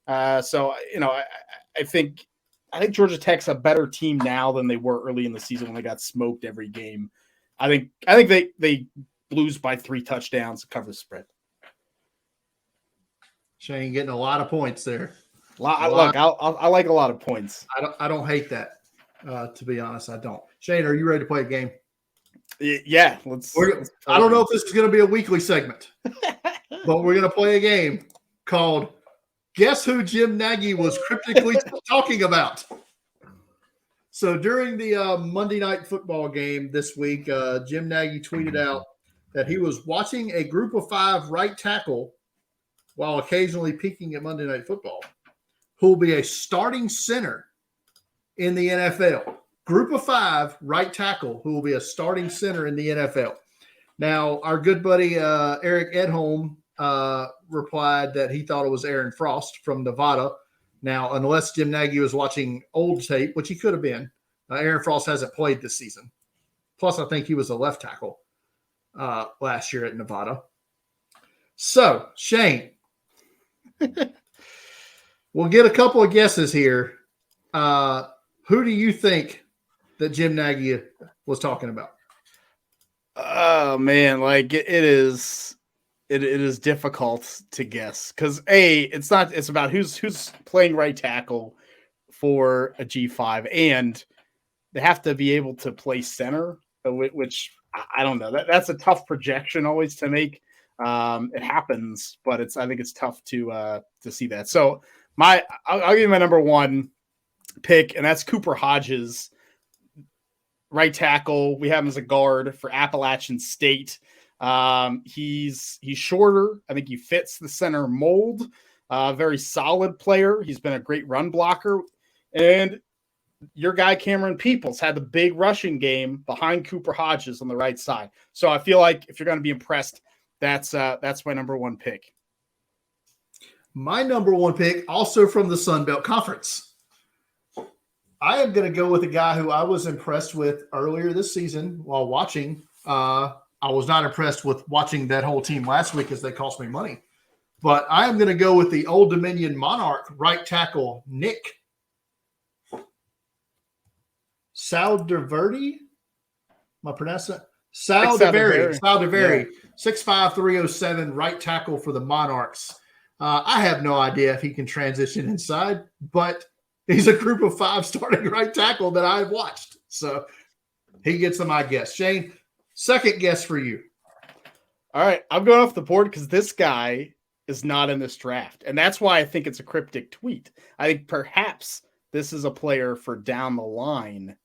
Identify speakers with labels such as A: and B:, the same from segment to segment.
A: I think Georgia Tech's a better team now than they were early in the season when they got smoked every game. I think they lose by 3 touchdowns to cover the spread.
B: Shane getting a lot of points there.
A: I like a lot of points.
B: I don't hate that. To be honest, I don't. Shane, are you ready to play a game?
A: Yeah,
B: I don't know if this is going to be a weekly segment, but we're going to play a game called Guess Who Jim Nagy Was Cryptically Talking About. So during the Monday Night Football game this week, Jim Nagy tweeted out that he was watching a group of 5 right tackle while occasionally peeking at Monday Night Football, who will be a starting center in the NFL. Group of 5 right tackle who will be a starting center in the NFL. Now, our good buddy Eric Edholm replied that he thought it was Aaron Frost from Nevada. Now, unless Jim Nagy was watching old tape, which he could have been, Aaron Frost hasn't played this season. Plus, I think he was a left tackle last year at Nevada. So, Shane, we'll get a couple of guesses here. Who do you think that Jim Nagy was talking about?
A: Oh man, like it is difficult to guess because it's about who's playing right tackle for a G5, and they have to be able to play center, which I don't know. That's a tough projection always to make. It happens, but I think it's tough to see that. So I'll give you my number 1 pick, and that's Cooper Hodges, right tackle. We have him as a guard for Appalachian State. He's shorter. I think he fits the center mold. Very solid player. He's been a great run blocker. And your guy Cameron Peoples had the big rushing game behind Cooper Hodges on the right side. So I feel like if you're going to be impressed, that's my number 1 pick.
B: My number 1 pick, also from the Sun Belt Conference. I am going to go with a guy who I was impressed with earlier this season while watching. I was not impressed with watching that whole team last week as they cost me money. But I am going to go with the Old Dominion Monarch right tackle, Nick Saldiveri. Am I pronouncing that? Saldiveri. 6'5", 307, right tackle for the Monarchs. I have no idea if he can transition inside, but he's a group of 5 starting right tackle that I've watched. So he gets my guess. Shane, second guess for you.
A: All right. I'm going off the board because this guy is not in this draft. And that's why I think it's a cryptic tweet. I think perhaps this is a player for down the line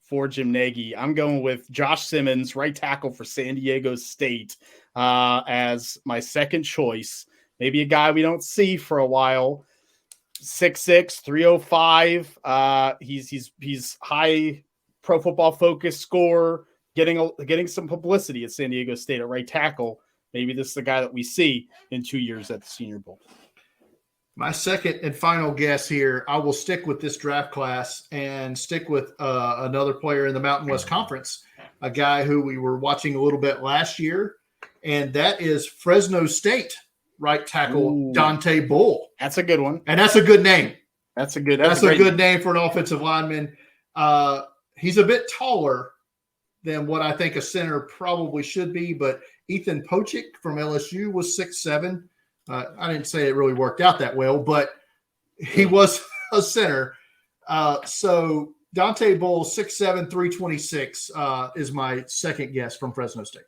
A: for Jim Nagy. I'm going with Josh Simmons, right tackle for San Diego State, as my second choice. Maybe a guy we don't see for a while. 6'6", 305. He's high Pro Football Focus score, getting some publicity at San Diego State at right tackle. Maybe this is the guy that we see in 2 years at the Senior Bowl.
B: My second and final guess here, I will stick with this draft class and stick with another player in the Mountain West Conference, a guy who we were watching a little bit last year, and that is Fresno State right tackle Dante Bull.
A: That's a good one.
B: And that's a good name.
A: That's a
B: good name for an offensive lineman. He's a bit taller than what I think a center probably should be, but Ethan Pochik from LSU was 6'7". I didn't say it really worked out that well, but he was a center. So Dante Bull, 6'7", 326 is my second guess from Fresno State.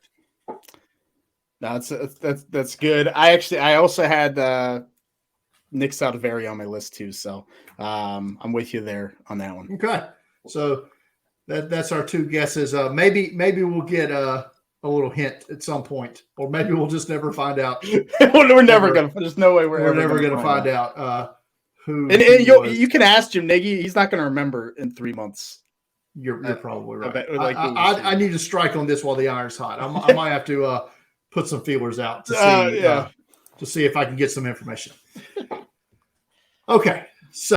A: No, that's good. I also had Nick Saldiveri on my list too, so I'm with you there on that one.
B: Okay, so that's our 2 guesses. Maybe we'll get a little hint at some point, or maybe we'll just never find out.
A: We're never gonna. There's no way we're
B: never gonna find out who.
A: And you can ask Jim Nagy. He's not gonna remember in 3 months.
B: You're probably right. I need to strike on this while the iron's hot. I might have to put some feelers out to see if I can get some information. Okay.